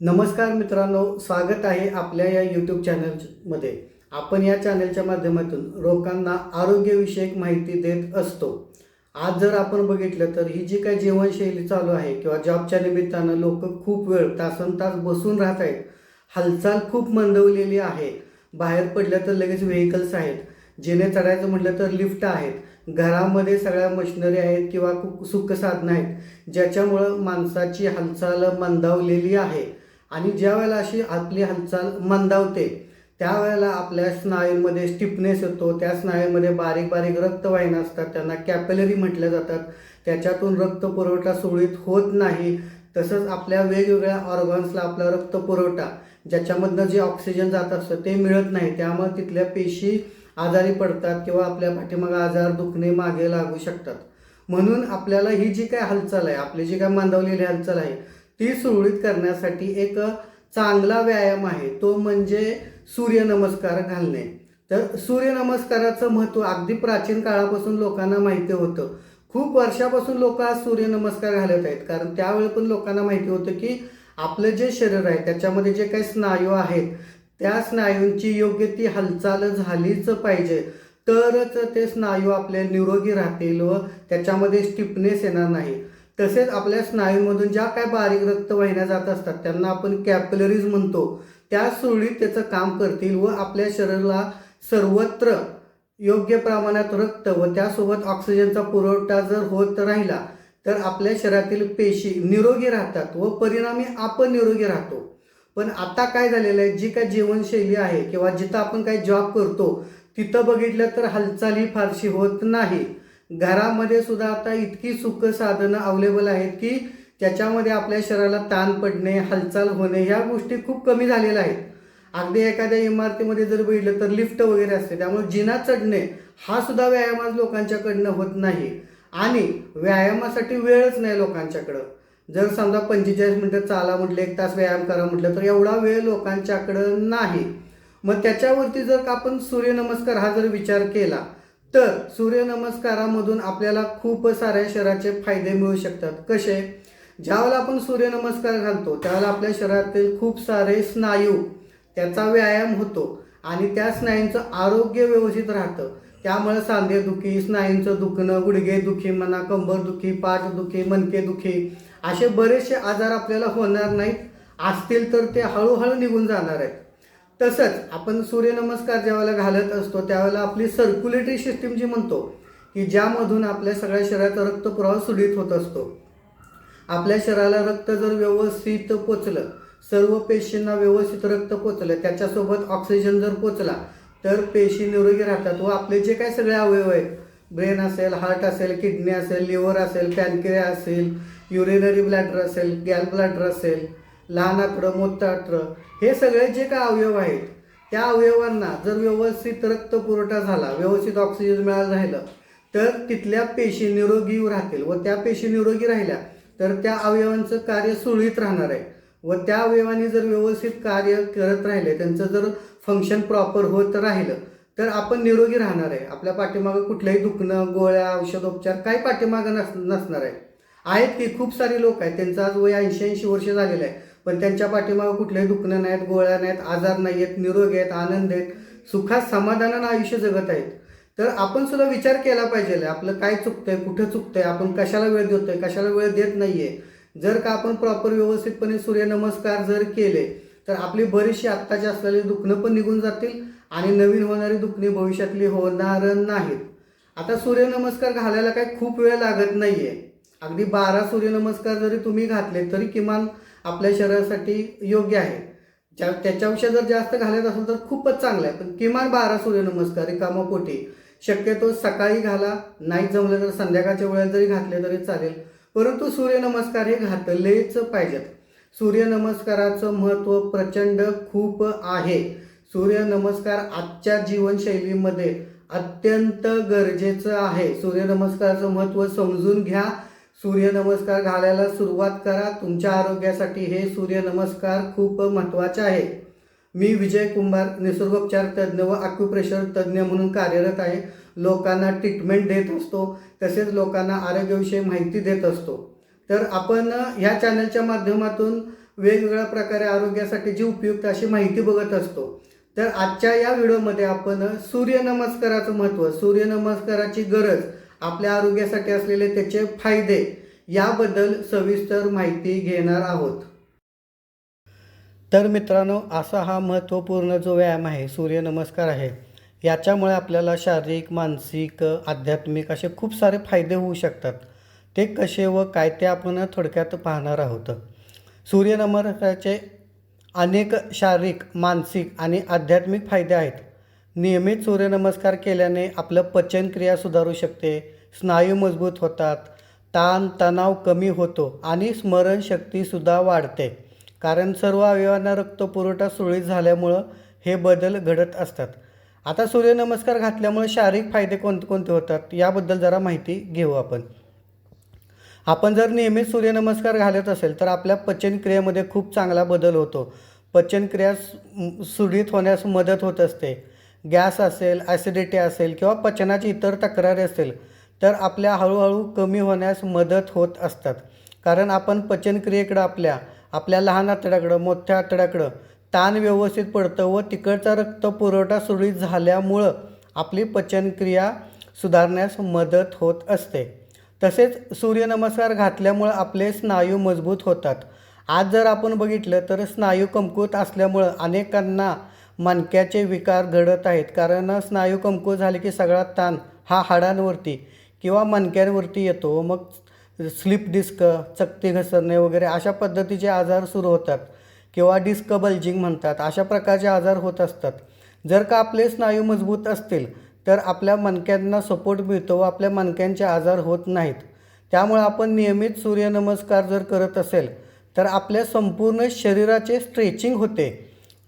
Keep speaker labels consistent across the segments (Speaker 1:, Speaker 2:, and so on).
Speaker 1: नमस्कार मित्रांनो, स्वागत आहे आपल्या या यूट्यूब चॅनलमध्ये। आपण या चॅनलच्या माध्यमातून लोकांना आरोग्यविषयक माहिती देत असतो। आज जर आपण बघितलं तर ही जी काही जीवनशैली चालू आहे किंवा जॉबच्या निमित्तानं लोक खूप वेळ तासनतास बसून राहत आहेत, हालचाल खूप मंदवलेली आहे। बाहेर पडलं तर लगेच व्हेकल्स आहेत, जिने चढायचं म्हटलं तर लिफ्ट आहेत, घरामध्ये सगळ्या मशिनरी आहेत किंवा सुखसाधनं आहेत, ज्याच्यामुळं माणसाची हालचाल मंदावलेली आहे। आणि ज्या वेळेला अशी आपली हालचाल मंदावते त्यावेळेला आपल्या स्नायूंमध्ये स्टिफनेस येतो। त्या स्नायूंमध्ये बारीक बारीक रक्तवाहिन्या असतात, त्यांना कॅपिलरी म्हटल्या जातात। त्याच्यातून रक्तपुरवठा सुरळीत होत नाही। तसंच आपल्या वेगवेगळ्या ऑर्गन्सला आपला रक्तपुरवठा ज्याच्यामधनं जे ऑक्सिजन जात असतं ते मिळत नाही, त्यामुळे तिथल्या पेशी आजारी पडतात किंवा आपल्या पाठीमागे आजार दुखणे मागे लागू शकतात। म्हणून आपल्याला ही जी काय हालचाल आहे, आपली जी काय मंदावलेली हालचाल आहे ती सुरळीत करण्यासाठी एक चांगला व्यायाम आहे, तो म्हणजे सूर्यनमस्कार घालणे। तर सूर्यनमस्काराचं महत्त्व अगदी प्राचीन काळापासून लोकांना माहिती होतं। खूप वर्षापासून लोक आज सूर्यनमस्कार घालत आहेत, कारण त्यावेळी पण लोकांना माहिती होतं की आपलं जे शरीर आहे त्याच्यामध्ये जे काही स्नायू आहेत त्या स्नायूंची योग्य ती हालचाल झालीच पाहिजे, तरच ते स्नायू आपले निरोगी राहतील व त्याच्यामध्ये स्टिफनेस येणार नाही। तसेच आपल्या स्नायूंमधून ज्या काय बारीक रक्तवाहिन्या जात असतात त्यांना आपण कॅपिलरीज म्हणतो, त्या सुरळीत त्याचं काम करतील व आपल्या शरीराला सर्वत्र योग्य प्रमाणात रक्त व त्यासोबत ऑक्सिजनचा पुरवठा जर होत राहिला तर आपल्या शरीरातील पेशी निरोगी राहतात व परिणामी आपण निरोगी राहतो। पण आता काय झालेलं आहे, जी काय जीवनशैली आहे किंवा जिथं आपण काही जॉब करतो तिथं बघितलं तर हालचाली फारशी होत नाही। घरामध्ये सुद्धा आता इतकी सुखसाधनं अवेलेबल आहेत की त्याच्यामध्ये आपल्या शरीराला ताण पडणे, हालचाल होणे ह्या गोष्टी खूप कमी झालेल्या आहेत। अगदी एखाद्या इमारतीमध्ये जर बघितलं तर लिफ्ट वगैरे असते, त्यामुळे जिना चढणे हा सुद्धा व्यायाम आज लोकांच्याकडनं होत नाही आणि व्यायामासाठी वेळच नाही लोकांच्याकडं। जर समजा 45 मिनिटं चाला म्हटलं, 1 तास व्यायाम करा म्हटलं तर एवढा वेळ लोकांच्याकडं नाही। मग त्याच्यावरती जर का आपण सूर्यनमस्कार हा जर विचार केला तर सूर्यनमस्कारामधून आपल्याला खूप साऱ्या शरीराचे फायदे मिळू शकतात। कसे? ज्यावेळेला आपण सूर्यनमस्कार घालतो त्यावेळेला आपल्या शरीरातील खूप सारे स्नायू त्याचा व्यायाम होतो आणि त्या स्नायूंचं आरोग्य व्यवस्थित राहतं। त्यामुळे सांधेदुखी, स्नायूंचं दुखणं, गुडघेदुखी म्हणा, कंबरदुखी, पाठदुखी, मणकेदुखी असे बरेचसे आजार आपल्याला होणार नाहीत, असतील तर ते हळूहळू निघून जाणार आहेत। तसंच आपण सूर्यनमस्कार ज्यावेळेला घालत असतो त्यावेळेला आपली सर्क्युलेटरी सिस्टीम जी म्हणतो की ज्यामधून आपल्या सगळ्या शरीराचा रक्तप्रवाह सुरळीत होत असतो। आपल्या शरीराला रक्त जर व्यवस्थित पोचलं, सर्व पेशींना व्यवस्थित रक्त पोचलं, त्याच्यासोबत ऑक्सिजन जर पोचला तर पेशी निरोगी राहतात व आपले जे काही सगळे अवयव आहेत, ब्रेन असेल, हार्ट असेल, किडनी असेल, लिव्हर असेल, पॅनक्रिया असेल, युरिनरी ब्लॅडर असेल, गॅल ब्लॅडर असेल, लहान आतडं, मोठं आतडं, हे सगळे जे काय अवयव आहेत त्या अवयवांना जर व्यवस्थित रक्तपुरवठा झाला, व्यवस्थित ऑक्सिजन मिळालं राहिलं तर तिथल्या पेशी निरोगी राहतील व त्या पेशी निरोगी राहिल्या तर त्या अवयवांचं कार्य सुरळीत राहणार आहे व त्या अवयवांनी जर व्यवस्थित कार्य करत राहिले, त्यांचं जर फंक्शन प्रॉपर होत राहिलं तर आपण निरोगी राहणार आहे। आपल्या पाठीमागं कुठलंही दुखणं, गोळ्या, औषधोपचार काही पाठीमागं नसणार आहे। आहेत की खूप सारे लोक आहेत त्यांचं आज वय 80-80 वर्ष झालेलं आहे, पण त्यांच्या पाठीमागं कुठलंही दुखणं नाहीत, गोळ्या नाहीत, आजार नाही आहेत, निरोगी आहेत, आनंद आहेत, सुखात समाधानानं आयुष्य जगत आहेत। तर आपण सुद्धा विचार केला पाहिजे आपलं काय चुकतंय, कुठं चुकतंय, आपण कशाला वेळ देतोय, कशाला वेळ देत नाही आहे। जर का आपण प्रॉपर व्यवस्थितपणे सूर्यनमस्कार जर केले तर आपली बरीचशी आत्ताची असलेली दुखणं पण निघून जातील आणि नवीन होणारी दुखणी भविष्यातली होणार नाहीत। आता सूर्यनमस्कार घालायला काही खूप वेळ लागत नाही आहे। अगदी 12 सूर्यनमस्कार जरी तुम्ही घातले तरी किमान आपल्या शरीरासाठी योग्य आहे। त्याच्यापेक्षा जर जास्त घालत असेल तर खूपच चांगलं आहे, पण किमान 12 सूर्यनमस्कार रिकामा पोटी शक्यतो सकाळी घाला, नाही जमलं तर संध्याकाळच्या वेळेला जरी घातले तरी चालेल, परंतु सूर्यनमस्कार हे घातलेच पाहिजेत। सूर्यनमस्काराचं महत्त्व प्रचंड खूप आहे। सूर्यनमस्कार आजच्या जीवनशैलीमध्ये अत्यंत गरजेचं आहे। सूर्यनमस्काराचं महत्त्व समजून घ्या, सूर्यनमस्कार घालायला सुरुवात करा। तुमच्या आरोग्यासाठी हे सूर्यनमस्कार खूप महत्त्वाचे आहे। मी विजय कुंभार, निसर्गोपचार तज्ज्ञ व ॲक्युप्रेशर तज्ज्ञ म्हणून कार्यरत आहे। लोकांना ट्रीटमेंट देत असतो, तसेच लोकांना आरोग्याविषयी माहिती देत असतो। तर आपण ह्या चॅनलच्या माध्यमातून वेगवेगळ्या प्रकारे आरोग्यासाठी जी उपयुक्त अशी माहिती बघत असतो. तर आजच्या या व्हिडिओमध्ये आपण सूर्यनमस्काराचं महत्त्व, सूर्यनमस्काराची गरज, आपल्या आरोग्यासाठी असलेले त्याचे फायदे याबद्दल सविस्तर माहिती घेणार आहोत. तर मित्रांनो, असा हा महत्त्वपूर्ण जो व्यायाम आहे, सूर्यनमस्कार आहे, याच्यामुळे आपल्याला शारीरिक, मानसिक, आध्यात्मिक असे खूप सारे फायदे होऊ शकतात. ते कसे व काय ते आपण थोडक्यात पाहणार आहोत. सूर्यनमस्काराचे अनेक शारीरिक, मानसिक आणि आध्यात्मिक फायदे आहेत. नियमित सूर्यनमस्कार केल्याने आपलं पचनक्रिया सुधारू शकते, स्नायू मजबूत होतात, ताण तणाव कमी होतो आणि स्मरणशक्तीसुद्धा वाढते. कारण सर्व अवयवांना रक्तपुरवठा सुरळीत झाल्यामुळं हे बदल घडत असतात. आता सूर्यनमस्कार घातल्यामुळे शारीरिक फायदे कोणते होतात याबद्दल जरा माहिती घेऊ आपण. आपण जर नियमित सूर्यनमस्कार घालत असेल तर आपल्या पचनक्रियेमध्ये खूप चांगला बदल होतो. पचनक्रिया सुरळीत होण्यास मदत होत असते. गॅस असेल, ॲसिडिटी असेल किंवा पचनाची इतर तक्रारी असेल तर आपल्या हळूहळू कमी होण्यास मदत होत असतात. कारण आपण पचनक्रियेकडं आपल्या लहान आतड्याकडं, मोठ्या आतड्याकडं ताण व्यवस्थित पडतं व तिकडचा रक्तपुरवठा सुरळीत झाल्यामुळं आपली पचनक्रिया सुधारण्यास मदत होत असते. तसेच सूर्यनमस्कार घातल्यामुळं आपले स्नायू मजबूत होतात. आज जर आपण बघितलं तर स्नायू कमकुवत असल्यामुळं अनेकांना मणक्याचे विकार घडत आहेत. कारण स्नायू कमकुवत झाले की सगळा ताण हा हाडांवरती किंवा मणक्यांवरती येतो. मग स्लिप डिस्क, चकती घसरणे वगैरे अशा पद्धतीचे आजार सुरू होतात किंवा डिस्क बल्जिंग म्हणतात. अशा प्रकारचे आजार होत असतात. जर का आपले स्नायू मजबूत असतील तर आपल्या मणक्यांना सपोर्ट मिळतो व आपल्या मणक्यांचे आजार होत नाहीत. त्यामुळे आपण नियमित सूर्यनमस्कार जर करत असेल तर आपल्या संपूर्ण शरीराचे स्ट्रेचिंग होते,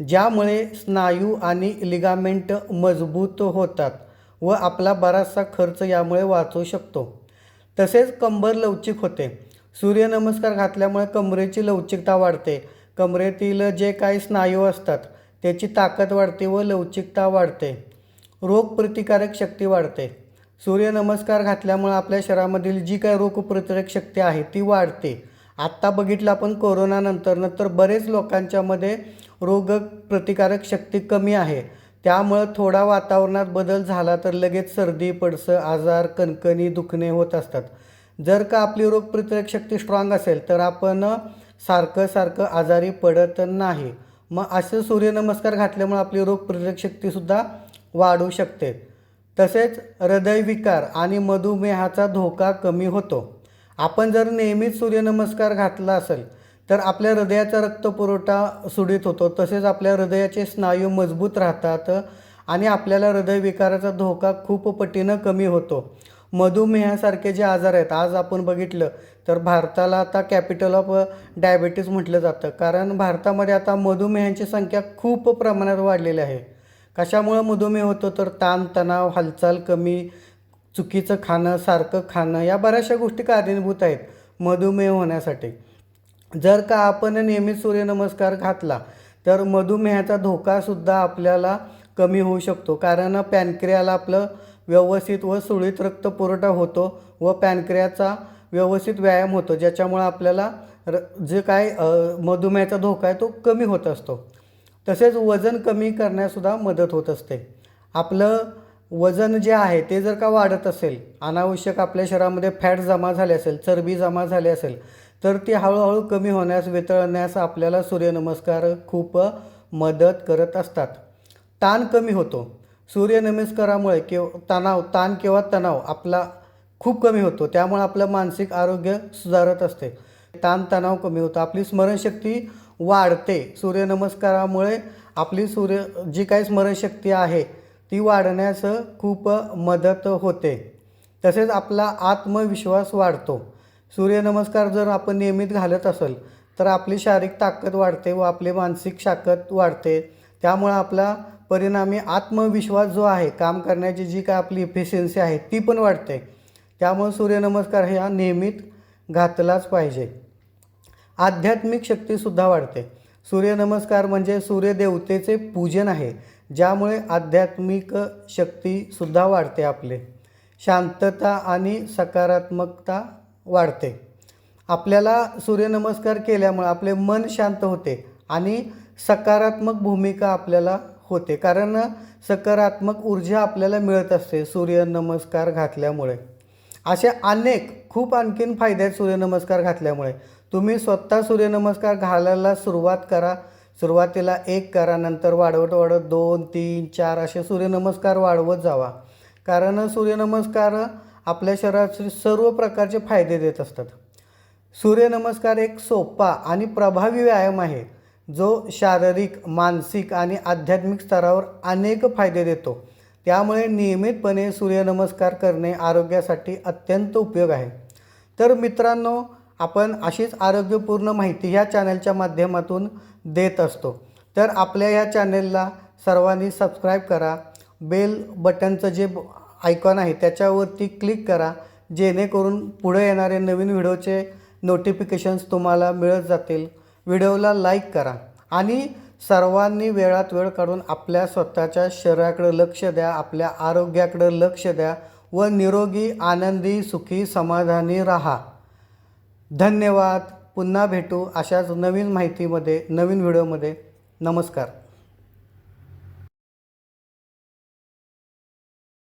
Speaker 1: ज्यामुळे स्नायू आणि लिगामेंट मजबूत होतात व आपला बराचसा खर्च यामुळे वाचू शकतो. तसेच कंबर लवचिक होते. सूर्यनमस्कार घातल्यामुळे कमरेची लवचिकता वाढते. कमरेतील जे काही स्नायू असतात त्याची ताकद वाढते व लवचिकता वाढते. रोगप्रतिकारक शक्ती वाढते. सूर्यनमस्कार घातल्यामुळे आपल्या शरीरामधील जी काही रोगप्रतिकारक शक्ती आहे ती वाढते. आत्ता बघितलं आपण कोरोनानंतर बरेच लोकांच्यामध्ये रोगप्रतिकारक शक्ती कमी आहे. त्यामुळं थोडा वातावरणात बदल झाला तर लगेच सर्दी, पडसं, आजार, कणकणी, दुखणे होत असतात. जर का आपली रोगप्रतिकारक शक्ती स्ट्रॉंग असेल तर आपण सारखं आजारी पडत नाही. मग असं सूर्यनमस्कार घातल्यामुळे आपली रोगप्रतिकारक शक्तीसुद्धा वाढू शकते. तसेच हृदयविकार आणि मधुमेहाचा धोका कमी होतो. आपण जर नियमित सूर्यनमस्कार घातला असेल तर आपल्या हृदयाचा रक्तपुरवठा सुरळीत होतो. तसेच आपल्या हृदयाचे स्नायू मजबूत राहतात आणि आपल्याला हृदयविकाराचा धोका खूप पटीनं कमी होतो. मधुमेहासारखे जे आजार आहेत, आज आपण बघितलं तर भारताला आता कॅपिटल ऑफ डायबिटीज म्हटलं जातं. कारण भारतामध्ये आता मधुमेहांची संख्या खूप प्रमाणात वाढलेली आहे. कशामुळं मधुमेह होतो तर ताणतणाव, हालचाल कमी, चुकीचं खाणं, सारखं खाणं या बऱ्याचशा गोष्टी कारणीभूत आहेत मधुमेह होण्यासाठी. जर का आपण नियमित सूर्यनमस्कार घातला तर मधुमेहाचा धोकासुद्धा आपल्याला कमी होऊ शकतो. कारण पॅनक्रियाला आपलं व्यवस्थित व सुरळीत रक्तपुरवठा होतो व पॅनक्रियाचा व्यवस्थित व्यायाम होतो, ज्याच्यामुळं आपल्याला जे काय मधुमेहाचा धोका आहे तो कमी होत असतो. तसेच वजन कमी करण्यासुद्धा मदत होत असते. आपलं वजन जे आहे ते जर का वाढत असेल, अनावश्यक आपल्या शरीरामध्ये फॅट जमा झाले असेल, चरबी जमा झाली असेल तर ती हळूहळू कमी होण्यास, वितळण्यास आपल्याला सूर्यनमस्कार खूप मदत करत असतात. ताण कमी होतो. सूर्यनमस्कारामुळे ताण किंवा तणाव आपला खूप कमी होतो. त्यामुळे आपलं मानसिक आरोग्य सुधारत असते. ताणतणाव कमी होतो. आपली स्मरणशक्ती वाढते. सूर्यनमस्कारामुळे आपली जी काही स्मरणशक्ती आहे ती वाढण्यास खूप मदत होते. तसेच आपला आत्मविश्वास वाढतो. सूर्यनमस्कार जर आपण नियमित घालत असेल तर आपली शारीरिक ताकद वाढते व आपली मानसिक ताकद वाढते. त्यामुळे आपला परिणामी आत्मविश्वास जो आहे, काम करण्याची जी काय आपली इफिशियन्सी आहे ती पण वाढते. त्यामुळे सूर्यनमस्कार हा नियमित घातलाच पाहिजे. आध्यात्मिक शक्तीसुद्धा वाढते. सूर्यनमस्कार म्हणजे सूर्यदेवतेचे पूजन आहे, ज्यामुळे आध्यात्मिक शक्तीसुद्धा वाढते. आपले शांतता आणि सकारात्मकता वाढते. आपल्याला सूर्यनमस्कार केल्यामुळे आपले मन शांत होते आणि सकारात्मक भूमिका आपल्याला होते, कारण सकारात्मक ऊर्जा आपल्याला मिळत असते सूर्यनमस्कार घातल्यामुळे. असे अनेक खूप आणखीन फायदे आहेत सूर्यनमस्कार घातल्यामुळे. तुम्ही स्वतः सूर्यनमस्कार घालायला सुरुवात करा. सुरुवातीला 1 करा, नंतर वाढवत वाढवत 2, 3, 4 असे सूर्यनमस्कार वाढवत जावा. कारण सूर्यनमस्कार आपल्या शरीराचे सर्व प्रकारचे फायदे देत असतात. सूर्यनमस्कार एक सोपा आणि प्रभावी व्यायाम आहे, जो शारीरिक, मानसिक आणि आध्यात्मिक स्तरावर अनेक फायदे देतो. त्यामुळे नियमितपणे सूर्यनमस्कार करणे आरोग्यासाठी अत्यंत उपयोग आहे. तर मित्रांनो, आपण अशीच आरोग्यपूर्ण माहिती ह्या चॅनलच्या माध्यमातून देत असतो. तर आपल्या ह्या चॅनलला सर्वांनी सबस्क्राईब करा. बेल बटनचं जे आयकॉन आहे त्याच्यावरती क्लिक करा, जेणेकरून पुढे येणारे नवीन व्हिडिओचे नोटिफिकेशन्स तुम्हाला मिळत जातील. व्हिडिओला लाईक करा आणि सर्वांनी वेळात वेळ काढून आपल्या स्वतःच्या शरीराकडे लक्ष द्या, आपल्या आरोग्याकडे लक्ष द्या व निरोगी, आनंदी, सुखी, समाधानी राहा. धन्यवाद. पुन्हा भेटू अशाच नवीन माहितीमध्ये, नवीन व्हिडिओमध्ये. नमस्कार.